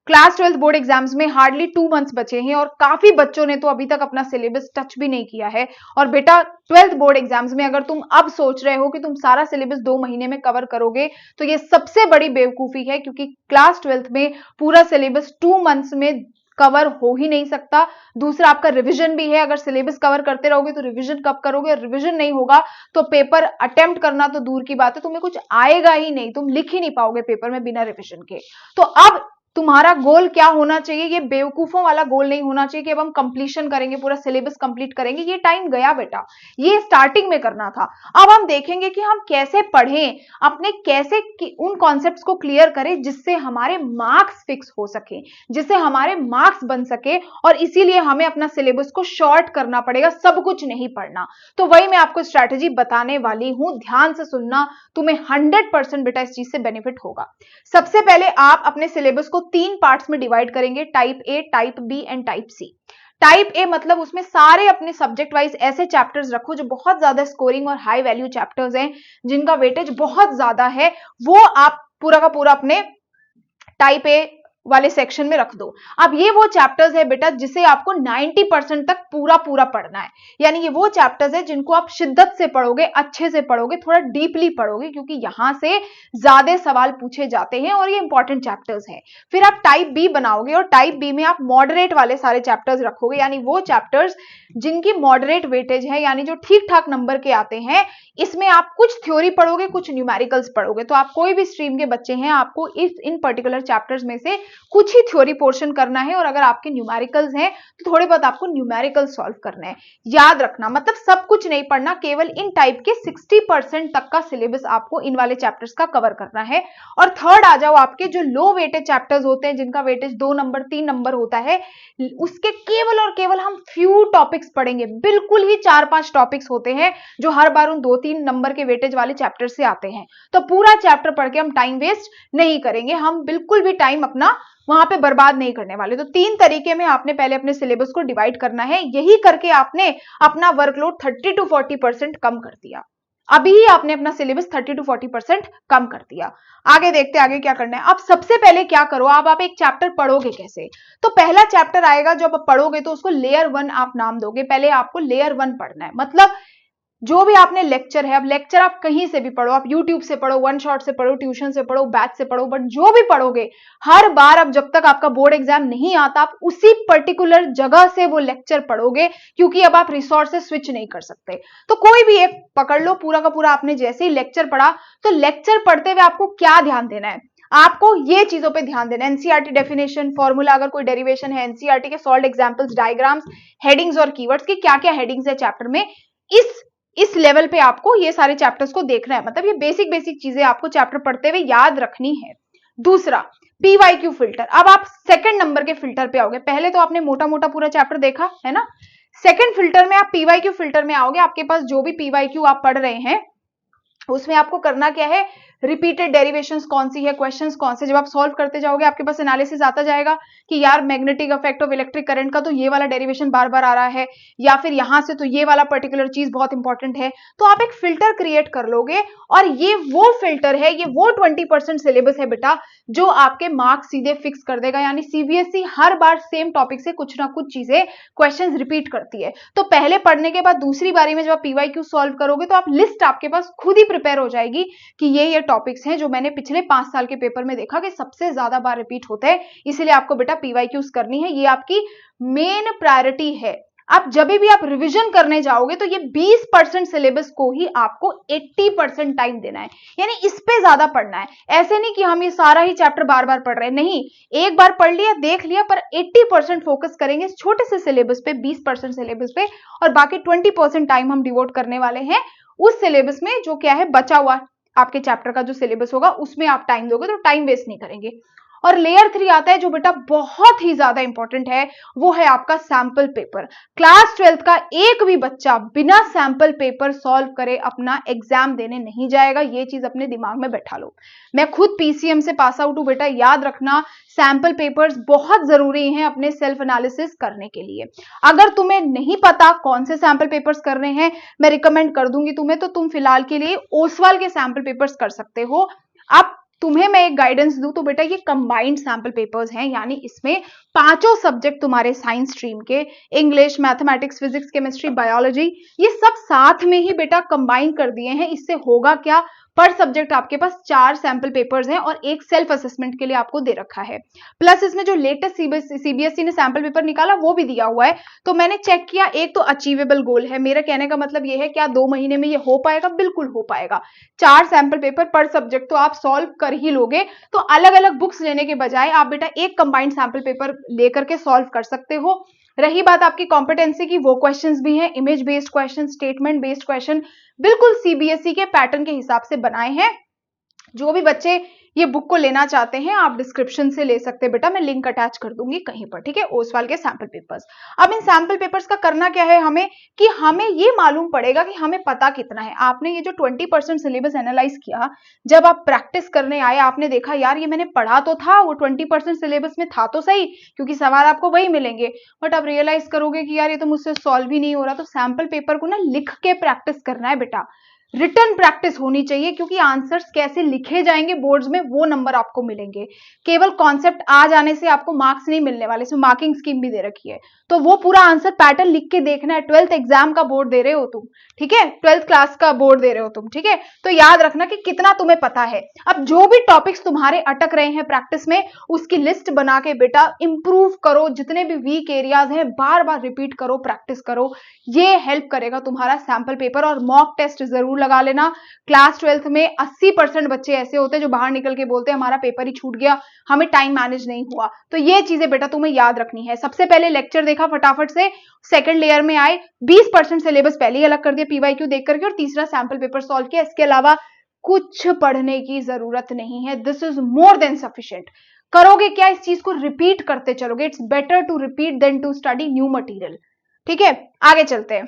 Class 12 board exams में hardly 2 months बचे हैं और काफी बच्चों ने तो अभी तक अपना सिलेबस टच भी नहीं किया है। और बेटा 12th बोर्ड एग्जाम्स में अगर तुम अब सोच रहे हो कि तुम सारा सिलेबस 2 महीने में कवर करोगे तो ये सबसे बड़ी बेवकूफी है, क्योंकि क्लास 12th में पूरा सिलेबस 2 मंथ्स में कवर हो ही नहीं सकता। दूसरा, आपका रिवीजन भी है। अगर सिलेबस कवर करते रहोगे तो रिवीजन कब करोगे, और रिवीजन नहीं होगा तो पेपर अटेम्प्ट करना तो दूर की बात है, तुम्हें कुछ आएगा ही नहीं, तुम लिख ही नहीं पाओगे पेपर में बिना रिवीजन के। तो अब तुम्हारा गोल क्या होना चाहिए, ये बेवकूफों वाला गोल नहीं होना चाहिए कि अब हम कंप्लीशन करेंगे, पूरा सिलेबस कंप्लीट करेंगे। ये टाइम गया बेटा, ये स्टार्टिंग में करना था। अब हम देखेंगे कि हम कैसे पढ़ें, अपने कैसे उन कॉन्सेप्ट्स को क्लियर करें जिससे हमारे मार्क्स फिक्स हो सके, जिससे हमारे मार्क्स बन सके। और इसीलिए हमें अपना सिलेबस को शॉर्ट करना पड़ेगा, सब कुछ नहीं पढ़ना। तो वही मैं आपको स्ट्रैटेजी बताने वाली हूं, ध्यान से सुनना, तुम्हें 100% बेटा इस चीज से बेनिफिट होगा। सबसे पहले आप अपने सिलेबस को 3 पार्ट्स में डिवाइड करेंगे, type A, type B and type C. Type A मतलब उसमें सारे अपने सब्जेक्ट वाइज ऐसे चैप्टर्स रखो जो बहुत ज्यादा स्कोरिंग और हाई वैल्यू चैप्टर्स हैं, जिनका वेटेज बहुत ज्यादा है, वो आप पूरा का पूरा अपने टाइप ए वाले सेक्शन में रख दो। अब ये वो चैप्टर्स है बेटा जिसे आपको 90% तक पूरा पूरा पढ़ना है। यानी ये वो चैप्टर्स है जिनको आप शिद्दत से पढ़ोगे, अच्छे से पढ़ोगे, थोड़ा डीपली पढ़ोगे, क्योंकि यहां से ज्यादा सवाल पूछे जाते हैं और ये इंपॉर्टेंट चैप्टर्स हैं। फिर आप टाइप बी बनाओगे और टाइप बी में आप मॉडरेट वाले सारे चैप्टर्स रखोगे, यानी वो चैप्टर्स जिनकी मॉडरेट वेटेज है, यानी जो ठीक ठाक नंबर के आते हैं। इसमें आप कुछ थ्योरी पढ़ोगे, कुछ न्यूमेरिकल्स पढ़ोगे। तो आप कोई भी स्ट्रीम के बच्चे हैं, आपको इन पर्टिकुलर चैप्टर्स में से कुछ ही थ्योरी पोर्शन करना है, और अगर आपके न्यूमेरिकल्स हैं तो थोड़े बहुत आपको न्यूमेरिकल सॉल्व करना है। याद रखना, मतलब सब कुछ नहीं पढ़ना, केवल इन टाइप के 60% तक का सिलेबस आपको इन वाले चैप्टर्स का कवर करना है। और थर्ड आ जाओ, आपके जो लो वेटेज चैप्टर्स होते हैं, जिनका वेटेज 2 नंबर 3 नंबर होता है, उसके केवल और केवल हम फ्यू टॉपिक्स पढ़ेंगे। बिल्कुल ही 4-5 टॉपिक्स होते हैं जो हर बार उन 2-3 नंबर के वेटेज वाले चैप्टर से आते हैं। तो पूरा चैप्टर पढ़ के हम टाइम वेस्ट नहीं करेंगे, हम बिल्कुल भी टाइम अपना वहां पे बर्बाद नहीं करने वाले। तो 3 तरीके में आपने पहले अपने सिलेबस को डिवाइड करना है। यही करके आपने अपना वर्कलोड 30 to 40% कम कर दिया। अभी ही आपने अपना सिलेबस 30 to 40% कम कर दिया। आगे देखते आगे क्या करना है। अब सबसे पहले क्या करो, अब आप एक चैप्टर पढ़ोगे कैसे। तो पहला चैप्टर आएगा, जब आप पढ़ोगे तो उसको लेयर 1 आप नाम दोगे। पहले आपको लेयर 1 पढ़ना है, मतलब जो भी आपने लेक्चर है, अब लेक्चर आप कहीं से भी पढ़ो, आप यूट्यूब से पढ़ो, वन शॉट से पढ़ो, ट्यूशन से पढ़ो, बैच से पढ़ो, बट जो भी पढ़ोगे हर बार, अब जब तक आपका बोर्ड एग्जाम नहीं आता, आप उसी पर्टिकुलर जगह से वो लेक्चर पढ़ोगे, क्योंकि अब आप रिसोर्सेज स्विच नहीं कर सकते। तो कोई भी एक पकड़ लो, पूरा का पूरा आपने जैसे ही लेक्चर पढ़ा, तो लेक्चर पढ़ते हुए आपको क्या ध्यान देना है, आपको ये चीजों पे ध्यान देना है। एनसीईआरटी डेफिनेशन, फॉर्मूला, अगर कोई डेरिवेशन है, एनसीईआरटी के सॉल्व एग्जांपल्स, डायग्राम्स, हेडिंग्स और कीवर्ड्स की क्या क्या हेडिंग्स है चैप्टर में, इस लेवल पे आपको ये सारे चैप्टर्स को देखना है। मतलब ये बेसिक बेसिक चीजें आपको चैप्टर पढ़ते हुए याद रखनी है। दूसरा, पीवाईक्यू फिल्टर। अब आप सेकंड नंबर के फिल्टर पे आओगे। पहले तो आपने मोटा मोटा पूरा चैप्टर देखा है ना, सेकंड फिल्टर में आप पीवाईक्यू फिल्टर में आओगे। आपके पास जो भी पीवाईक्यू आप पढ़ रहे हैं उसमें आपको करना क्या है, रिपीटेड डेरिवेशंस कौन सी है, क्वेश्चंस कौन से, जब आप सॉल्व करते जाओगे आपके पास एनालिसिस आता जाएगा कि यार magnetic effect of electric current का तो ये वाला डेरिवेशन बार बार आ रहा है, या फिर यहां से तो ये वाला पर्टिकुलर चीज बहुत इंपॉर्टेंट है। तो आप एक फिल्टर क्रिएट कर लोगे, और ये वो फिल्टर है, ये वो 20% सिलेबस है बेटा जो आपके मार्क्स सीधे फिक्स कर देगा। यानी सीबीएसई हर बार सेम टॉपिक से कुछ ना कुछ चीजें क्वेश्चंस रिपीट करती है। तो पहले पढ़ने के बाद दूसरी बारी में जब आप पीवाईक्यू सॉल्व करोगे तो आप लिस्ट आपके पास खुद ही प्रिपेयर हो जाएगी कि ये टॉपिक्स हैं जो मैंने पिछले 5 साल के पेपर में देखा कि सबसे ज्यादा बार रिपीट होते हैं, इसीलिए आपको बेटा पीवाईक्यूज करनी है। ये आपकी मेन प्रायोरिटी है। अब जब भी आप रिवीजन करने जाओगे तो ये 20% सिलेबस को ही आपको 80% टाइम देना है, यानी इस पे ज्यादा पढ़ना है। ऐसे नहीं कि हम ये सारा ही चैप्टर बार बार पढ़ रहे हैं, नहीं, एक बार पढ़ लिया देख लिया, पर 80% फोकस करेंगे इस छोटे से सिलेबस पे, 20% सिलेबस पे, और बाकी 20% टाइम हम डिवोट करने वाले हैं उस सिलेबस में जो क्या है, बचा हुआ आपके चैप्टर का जो सिलेबस होगा उसमें आप टाइम दोगे, तो टाइम वेस्ट नहीं करेंगे। और लेयर 3 आता है जो बेटा बहुत ही ज्यादा इंपॉर्टेंट है, वो है आपका सैंपल पेपर। क्लास 12 का एक भी बच्चा बिना सैंपल पेपर सॉल्व करे अपना एग्जाम देने नहीं जाएगा, ये चीज अपने दिमाग में बैठा लो। मैं खुद पीसीएम से पास आउट हूं बेटा, याद रखना सैंपल पेपर्स बहुत जरूरी हैं अपने सेल्फ एनालिसिस करने के लिए। अगर तुम्हें नहीं पता कौन से सैंपल पेपर्स करने हैं, मैं रिकमेंड कर दूंगी तुम्हें, तो तुम फिलहाल के लिए ओसवाल के सैंपल पेपर्स कर सकते हो। अब तुम्हें मैं एक गाइडेंस दूं तो बेटा ये कंबाइंड सैंपल पेपर्स हैं, यानी इसमें पांचों सब्जेक्ट तुम्हारे साइंस स्ट्रीम के, English, mathematics, physics, chemistry, biology, ये सब साथ में ही बेटा कंबाइन कर दिए हैं। इससे होगा क्या, पर सब्जेक्ट आपके पास 4 सैंपल पेपर्स हैं और एक सेल्फ असेसमेंट के लिए आपको दे रखा है। प्लस इसमें जो लेटेस्ट सीबीएसई ने सैंपल पेपर निकाला वो भी दिया हुआ है। तो मैंने चेक किया, एक तो अचीवेबल गोल है। मेरा कहने का मतलब ये है, क्या 2 महीने में ये हो पाएगा? बिल्कुल हो पाएगा। 4 सैंपल पेपर पर सब्जेक्ट तो आप सॉल्व कर ही लोगे। तो अलग अलग बुक्स लेने के बजाय आप बेटा एक कंबाइंड सैंपल पेपर लेकर के सॉल्व कर सकते हो। रही बात आपकी कॉम्पिटेंसी की, वो क्वेश्चंस भी हैं, image based question, statement based question, बिल्कुल सीबीएसई के पैटर्न के हिसाब से बनाए हैं। जो भी बच्चे ये बुक को लेना चाहते हैं आप डिस्क्रिप्शन से ले सकते हैं बेटा, मैं लिंक अटैच कर दूंगी कहीं पर, ठीक है, ओसवाल के सैंपल पेपर्स। अब इन सैंपल पेपर्स का करना क्या है हमें, कि हमें ये मालूम पड़ेगा कि हमें पता कितना है। आपने ये जो 20% सिलेबस एनालाइज किया, जब आप प्रैक्टिस करने आए आपने देखा यार ये मैंने पढ़ा तो था, वो 20% सिलेबस में था तो सही, क्योंकि सवाल आपको वही मिलेंगे, बट आप रियलाइज करोगे कि यार ये तो मुझसे सॉल्व ही नहीं हो रहा। तो सैंपल पेपर को ना लिख के प्रैक्टिस करना है बेटा, रिटर्न प्रैक्टिस होनी चाहिए, क्योंकि आंसर्स कैसे लिखे जाएंगे बोर्ड्स में वो नंबर आपको मिलेंगे। केवल कॉन्सेप्ट आ जाने से आपको मार्क्स नहीं मिलने वाले, इसमें मार्किंग स्कीम भी दे रखी है। तो वो पूरा आंसर पैटर्न लिख के देखना है। 12th एग्जाम का बोर्ड दे रहे हो तुम, ठीक है, 12th क्लास का बोर्ड दे रहे हो तुम, ठीक है, तो याद रखना कि कितना तुम्हें पता है। अब जो भी टॉपिक्स तुम्हारे अटक रहे हैं प्रैक्टिस में, उसकी लिस्ट बना के बेटा इंप्रूव करो। जितने भी वीक एरियाज हैं बार बार रिपीट करो, प्रैक्टिस करो, ये हेल्प करेगा तुम्हारा सैंपल पेपर। और मॉक टेस्ट जरूर लगा लेना। क्लास 12th में 80% बच्चे ऐसे होते हैं जो बाहर निकल के बोलते हैं हमारा पेपर ही छूट गया, हमें टाइम मैनेज नहीं हुआ। तो ये चीजें बेटा तुम्हें याद रखनी है। सबसे पहले लेक्चर देखा फटाफट से, सेकंड लेयर में आए, 20% सिलेबस पहले ही अलग कर दिया पीवाईक्यू देख करके, और तीसरा सैंपल पेपर सॉल्व किया। इसके अलावा कुछ पढ़ने की जरूरत नहीं है। This is more than sufficient. करोगे क्या, इस चीज को रिपीट करते चलोगे। It's better to repeat than to study new material, ठीक है। आगे चलते हैं।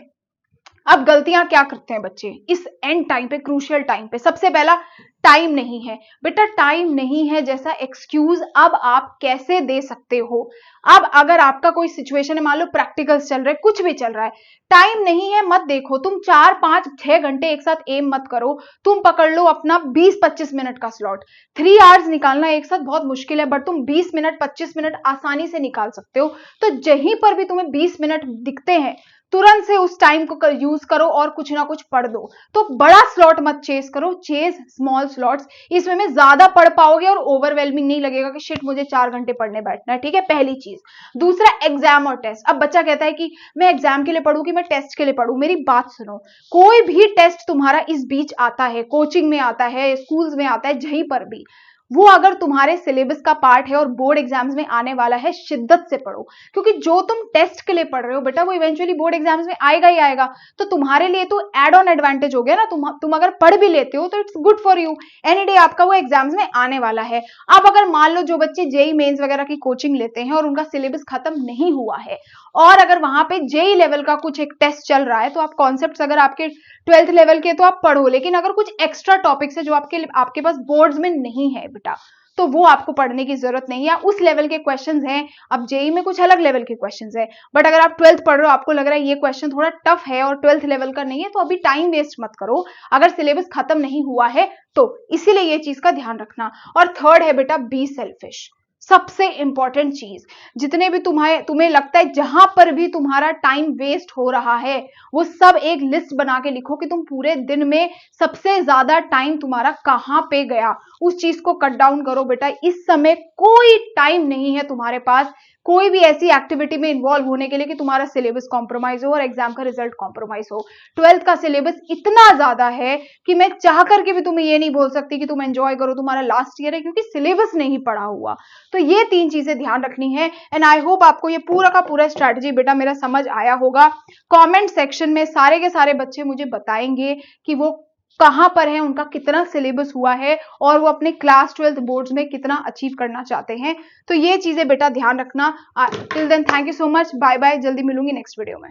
अब गलतियां क्या करते हैं बच्चे इस एंड टाइम पे, क्रूशियल टाइम पे? सबसे पहला, टाइम नहीं है बेटा। टाइम नहीं है जैसा एक्सक्यूज अब आप कैसे दे सकते हो? अब अगर आपका कोई सिचुएशन है, मान लो प्रैक्टिकल्स चल रहे, कुछ भी चल रहा है, टाइम नहीं है मत देखो, तुम 4, 5, 6 घंटे एक साथ एम मत करो। तुम पकड़ लो अपना 20-25 मिनट का स्लॉट। 3 आवर्स निकालना एक साथ बहुत मुश्किल है, बट तुम 20 मिनट 25 मिनट आसानी से निकाल सकते हो। तो जहीं पर भी तुम्हें 20 मिनट दिखते हैं, तुरंत से उस टाइम को यूज करो और कुछ ना कुछ पढ़ दो। तो बड़ा स्लॉट मत चेस करो, चेस स्मॉल स्लॉट्स। इसमें में ज्यादा पढ़ पाओगे और ओवरवेलमिंग नहीं लगेगा कि शिट मुझे 4 घंटे पढ़ने बैठना है, ठीक है, पहली चीज। दूसरा, एग्जाम और टेस्ट। अब बच्चा कहता है कि मैं एग्जाम के लिए पढ़ूं कि मैं टेस्ट के लिए पढ़ूं। मेरी बात सुनो, कोई भी टेस्ट तुम्हारा इस बीच आता है, कोचिंग में आता है, स्कूल्स में आता है, जहीं पर भी, वो अगर तुम्हारे सिलेबस का पार्ट है और बोर्ड एग्जाम्स में आने वाला है, शिद्दत से पढ़ो। क्योंकि जो तुम टेस्ट के लिए पढ़ रहे हो बेटा, वो इवेंचुअली बोर्ड एग्जाम्स में आएगा ही आएगा। तो तुम्हारे लिए तो एड ऑन एडवांटेज हो गया ना। तुम अगर पढ़ भी लेते हो तो it's good for you, any day आपका वो एग्जाम्स में आने वाला है। अब अगर मान लो जो बच्चे जेई मेंस वगैरह की कोचिंग लेते हैं और उनका सिलेबस खत्म नहीं हुआ है, और अगर वहां पे जेई लेवल का कुछ एक टेस्ट चल रहा है, तो आप कॉन्सेप्ट्स अगर आपके 12th लेवल के तो आप पढ़ो, लेकिन अगर कुछ एक्स्ट्रा टॉपिक्स है जो आपके पास बोर्ड्स में नहीं है बेटा, तो वो आपको पढ़ने की जरूरत नहीं है। उस लेवल के क्वेश्चंस हैं। अब जेई में कुछ अलग लेवल के क्वेश्चंस है, बट अगर आप 12th पढ़ रहे हो, आपको लग रहा है ये क्वेश्चन थोड़ा टफ है और 12th लेवल का नहीं है, तो अभी टाइम वेस्ट मत करो अगर सिलेबस खत्म नहीं हुआ है तो। इसीलिए ये चीज का ध्यान रखना। और थर्ड है बेटा, बी सेल्फिश। सबसे इंपॉर्टेंट चीज, जितने भी तुम्हें लगता है जहां पर भी तुम्हारा टाइम वेस्ट हो रहा है, वो सब एक लिस्ट बना के लिखो कि तुम पूरे दिन में सबसे ज्यादा टाइम तुम्हारा कहां पे गया। उस चीज को कट डाउन करो बेटा। इस समय कोई टाइम नहीं है तुम्हारे पास कोई भी ऐसी एक्टिविटी में इन्वॉल्व होने के लिए कि तुम्हारा सिलेबस कॉम्प्रोमाइज हो और एग्जाम का रिजल्ट कॉम्प्रोमाइज हो। 12th का सिलेबस इतना ज्यादा है कि मैं चाह करके भी तुम्हें ये नहीं बोल सकती कि तुम एंजॉय करो, तुम्हारा लास्ट ईयर है, क्योंकि सिलेबस नहीं पढ़ा हुआ। तो ये 3 चीजें ध्यान रखनी है। एंड आई होप आपको ये पूरा का पूरा स्ट्रैटेजी बेटा मेरा समझ आया होगा। कॉमेंट सेक्शन में सारे के सारे बच्चे मुझे बताएंगे कि वो कहां पर है, उनका कितना सिलेबस हुआ है और वो अपने क्लास 12th बोर्ड्स में कितना अचीव करना चाहते हैं। तो ये चीजें बेटा ध्यान रखना। Till then thank you so much, bye bye, जल्दी मिलूंगी नेक्स्ट वीडियो में।